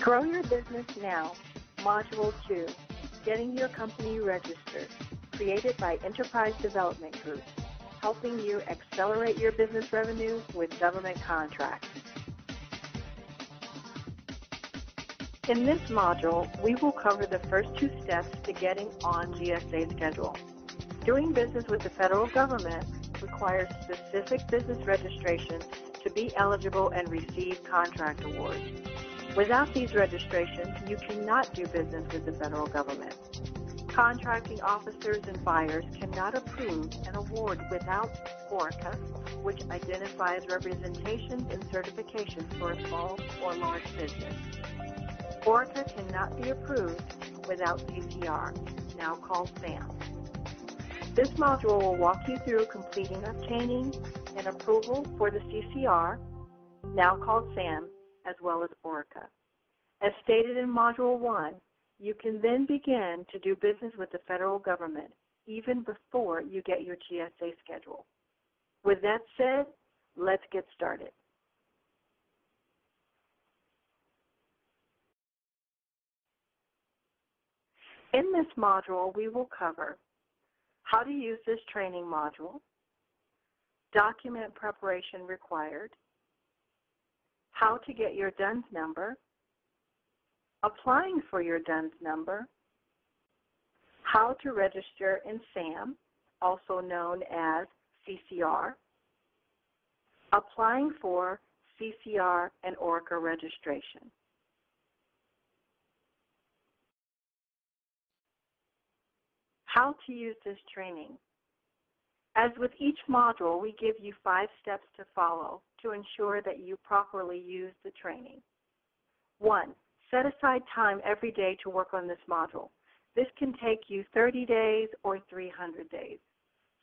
Grow Your Business Now, Module 2, Getting Your Company Registered, created by Enterprise Development Group, helping you accelerate your business revenue with government contracts. In this module, we will cover the first 2 steps to getting on GSA schedule. Doing business with the federal government requires specific business registration to be eligible and receive contract awards. Without these registrations, you cannot do business with the federal government. Contracting officers and buyers cannot approve an award without ORCA, which identifies representations and certifications for a small or large business. ORCA cannot be approved without CCR, now called SAM. This module will walk you through completing obtaining an approval for the CCR, now called SAM, as well as ORCA. As stated in Module 1, you can then begin to do business with the federal government even before you get your GSA schedule. With that said, let's get started. In this module, we will cover how to use this training module, document preparation required, how to get your DUNS number, applying for your DUNS number, how to register in SAM, also known as CCR, applying for CCR and ORCA registration. How to use this training. As with each module, we give you 5 steps to follow to ensure that you properly use the training. 1. Set aside time every day to work on this module. This can take you 30 days or 300 days.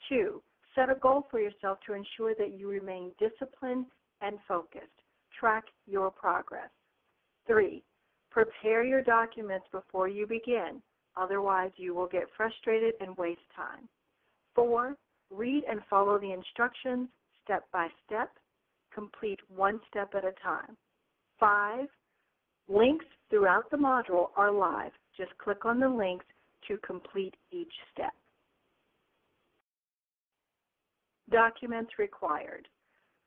2. Set a goal for yourself to ensure that you remain disciplined and focused. Track your progress. 3. Prepare your documents before you begin. Otherwise, you will get frustrated and waste time. 4. Read and follow the instructions step by step. Complete 1 step at a time. 5. Links throughout the module are live. Just click on the links to complete each step. Documents required.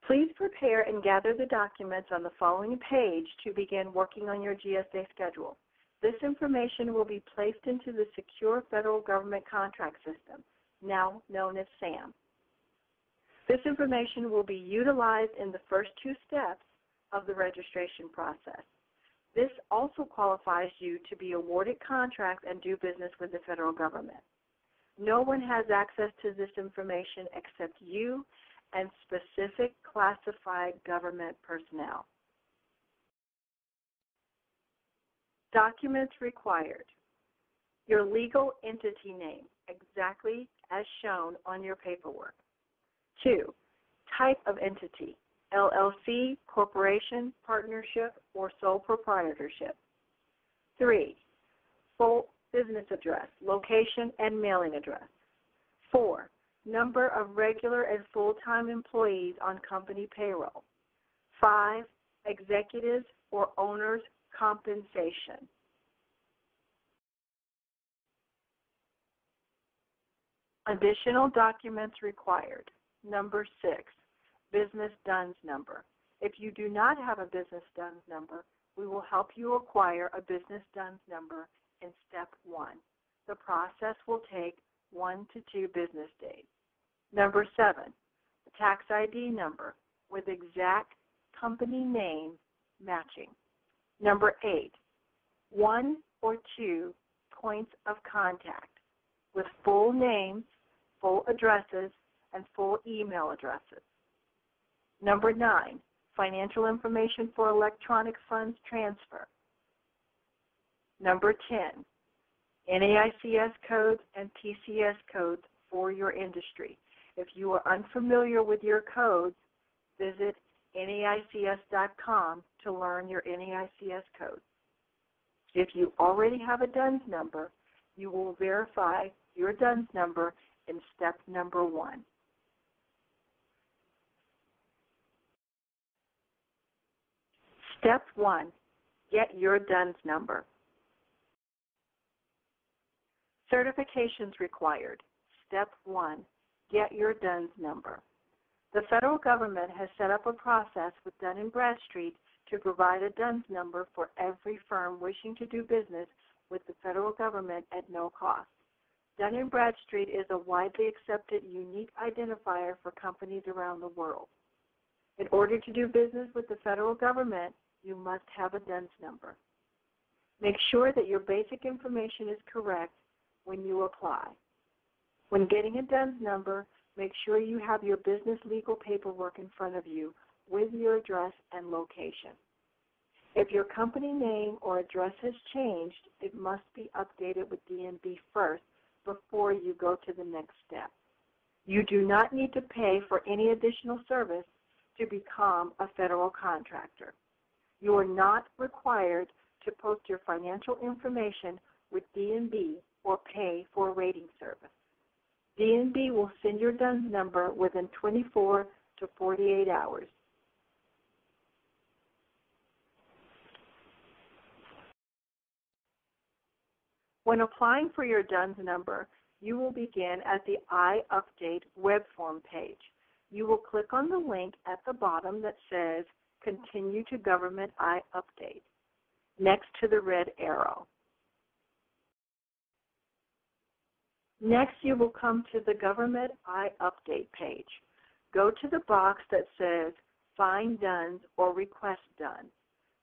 Please prepare and gather the documents on the following page to begin working on your GSA schedule. This information will be placed into the Secure Federal Government Contract System, now known as SAM. This information will be utilized in the first 2 steps of the registration process. This also qualifies you to be awarded contracts and do business with the federal government. No one has access to this information except you and specific classified government personnel. Documents required. Your legal entity name, exactly as shown on your paperwork. 2. Type of entity, LLC, corporation, partnership, or sole proprietorship. 3. Full business address, location, and mailing address. 4. Number of regular and full-time employees on company payroll. 5. Executives or owners' compensation. Additional documents required. Number 6, business DUNS number. If you do not have a business DUNS number, we will help you acquire a business DUNS number in step 1. The process will take 1 to 2 business days. Number 7, the tax ID number with exact company name matching. Number 8, 1 or 2 points of contact with full names, full addresses, and full email addresses. Number 9, financial information for electronic funds transfer. Number 10, NAICS codes and PCS codes for your industry. If you are unfamiliar with your codes, visit NAICS.gov to learn your NAICS codes. If you already have a DUNS number, you will verify your DUNS number in step number 1. Step 1, Get your DUNS number. Certifications required. Step 1, get your DUNS number. The federal government has set up a process with Dun & Bradstreet to provide a DUNS number for every firm wishing to do business with the federal government at no cost. Dun & Bradstreet is a widely accepted unique identifier for companies around the world. In order to do business with the federal government, you must have a DUNS number. Make sure that your basic information is correct when you apply. When getting a DUNS number, make sure you have your business legal paperwork in front of you with your address and location. If your company name or address has changed, it must be updated with DNB first before you go to the next step. You do not need to pay for any additional service to become a federal contractor. You are not required to post your financial information with DNB or pay for a rating service. DNB will send your DUNS number within 24 to 48 hours. When applying for your DUNS number, you will begin at the iUpdate web form page. You will click on the link at the bottom that says Continue to Government iUpdate, next to the red arrow. Next, you will come to the Government iUpdate page. Go to the box that says Find DUNS or Request DUNS.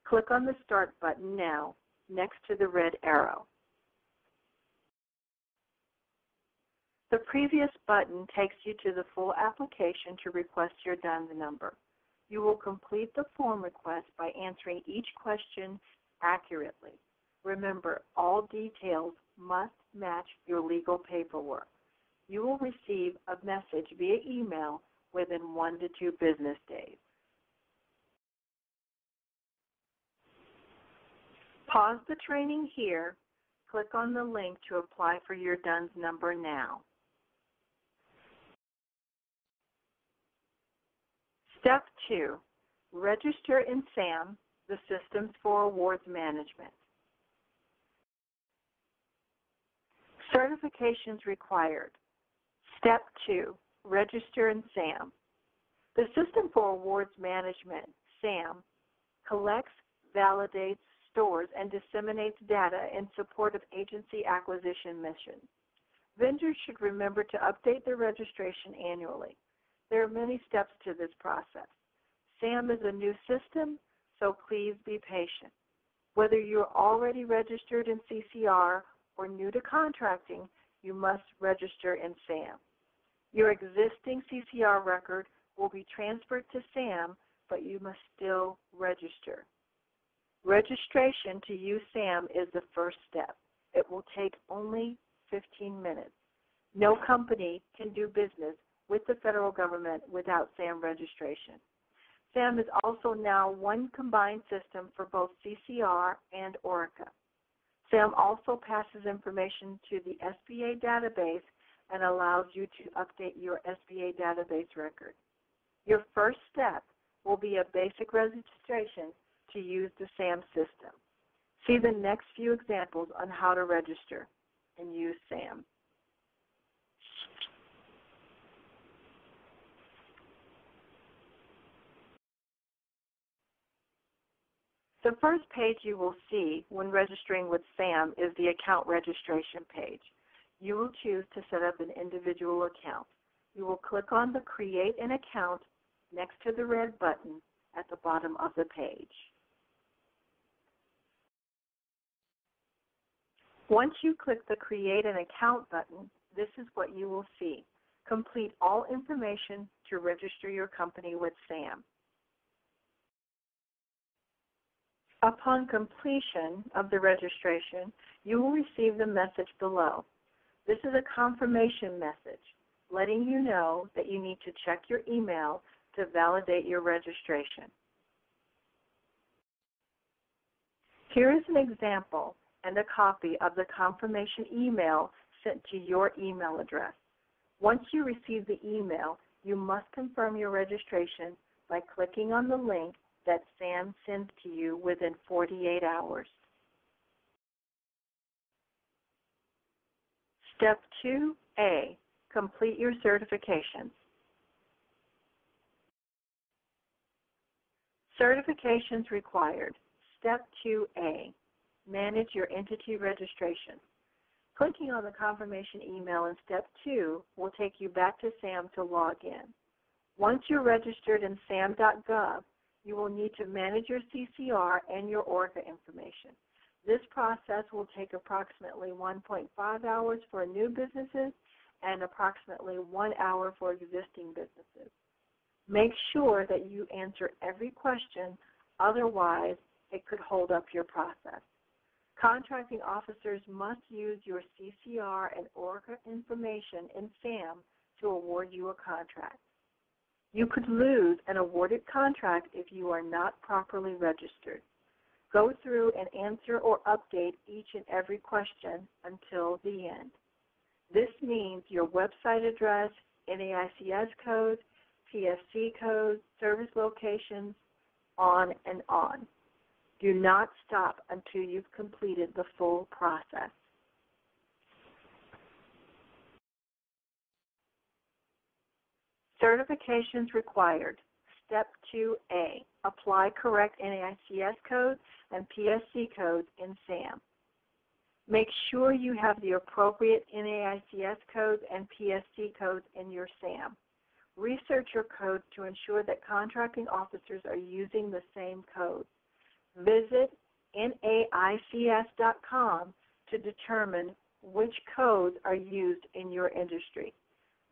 Click on the Start button now, next to the red arrow. The previous button takes you to the full application to request your DUNS number. You will complete the form request by answering each question accurately. Remember, all details must match your legal paperwork. You will receive a message via email within 1 to 2 business days. Pause the training here. Click on the link to apply for your DUNS number now. Step 2, register in SAM, the Systems for Awards Management. Certifications required. Step 2, register in SAM. The System for Awards Management, SAM, collects, validates, stores, and disseminates data in support of agency acquisition missions. Vendors should remember to update their registration annually. There are many steps to this process. SAM is a new system, so please be patient. Whether you're already registered in CCR or new to contracting, you must register in SAM. Your existing CCR record will be transferred to SAM, but you must still register. Registration to use SAM is the first step. It will take only 15 minutes. No company can do business with the federal government without SAM registration. SAM is also now one combined system for both CCR and ORCA. SAM also passes information to the SBA database and allows you to update your SBA database record. Your first step will be a basic registration to use the SAM system. See the next few examples on how to register and use SAM. The first page you will see when registering with SAM is the account registration page. You will choose to set up an individual account. You will click on the Create an Account next to the red button at the bottom of the page. Once you click the Create an Account button, this is what you will see. Complete all information to register your company with SAM. Upon completion of the registration, you will receive the message below. This is a confirmation message letting you know that you need to check your email to validate your registration. Here is an example and a copy of the confirmation email sent to your email address. Once you receive the email, you must confirm your registration by clicking on the link that SAM sends to you within 48 hours. Step 2A, complete your certifications. Certifications required. Step 2A, manage your entity registration. Clicking on the confirmation email in Step 2 will take you back to SAM to log in. Once you're registered in GSA.gov, you will need to manage your CCR and your ORCA information. This process will take approximately 1.5 hours for new businesses and approximately 1 hour for existing businesses. Make sure that you answer every question, otherwise it could hold up your process. Contracting officers must use your CCR and ORCA information in SAM to award you a contract. You could lose an awarded contract if you are not properly registered. Go through and answer or update each and every question until the end. This means your website address, NAICS code, PSC code, service locations, on and on. Do not stop until you've completed the full process. Certifications required. Step 2A, apply correct NAICS codes and PSC codes in SAM. Make sure you have the appropriate NAICS codes and PSC codes in your SAM. Research your codes to ensure that contracting officers are using the same codes. Visit NAICS.com to determine which codes are used in your industry.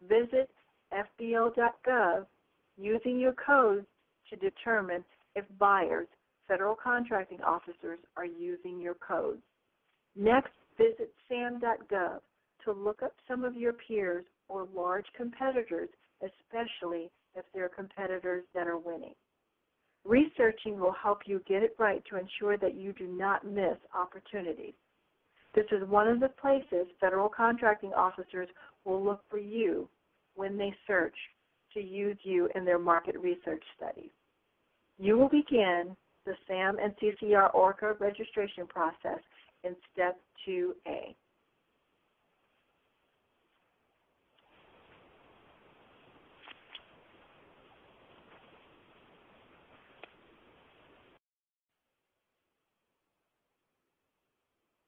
Visit FBO.gov using your codes to determine if buyers, federal contracting officers, are using your codes. Next, visit SAM.gov to look up some of your peers or large competitors, especially if they're competitors that are winning. Researching will help you get it right to ensure that you do not miss opportunities. This is one of the places federal contracting officers will look for you when they search to use you in their market research studies. You will begin the SAM and CCR ORCA registration process in Step 2A.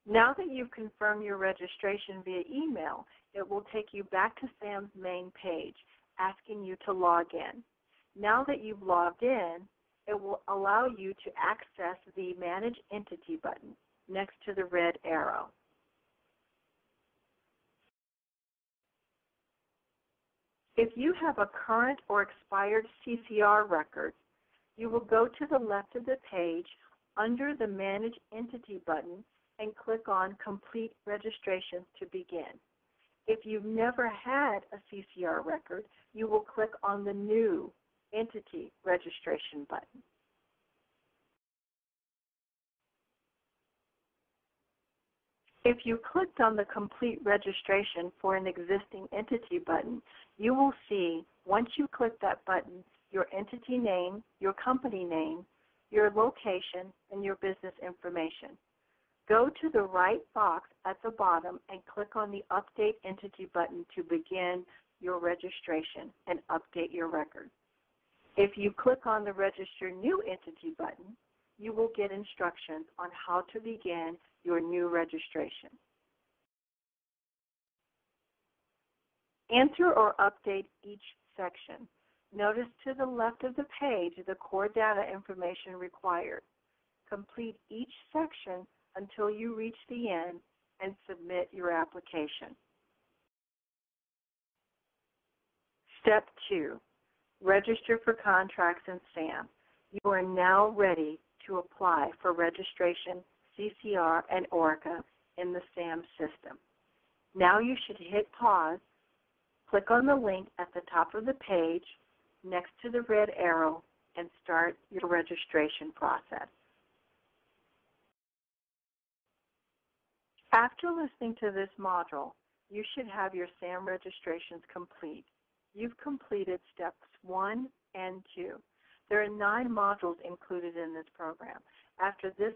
Now that you've confirmed your registration via email, it will take you back to SAM's main page, asking you to log in. Now that you've logged in, it will allow you to access the Manage Entity button next to the red arrow. If you have a current or expired CCR record, you will go to the left of the page under the Manage Entity button and click on Complete Registration to begin. If you've never had a CCR record, you will click on the New Entity Registration button. If you clicked on the Complete Registration for an existing entity button, you will see, once you click that button, your entity name, your company name, your location, and your business information. Go to the right box at the bottom and click on the Update Entity button to begin your registration and update your record. If you click on the Register New Entity button, you will get instructions on how to begin your new registration. Enter or update each section. Notice to the left of the page the core data information required. Complete each section until you reach the end and submit your application. Step 2, register for contracts in SAM. You are now ready to apply for registration, CCR, and ORCA in the SAM system. Now you should hit pause, click on the link at the top of the page next to the red arrow, and start your registration process. After listening to this module, you should have your SAM registrations complete. You've completed steps 1 and 2. There are 9 modules included in this program. After this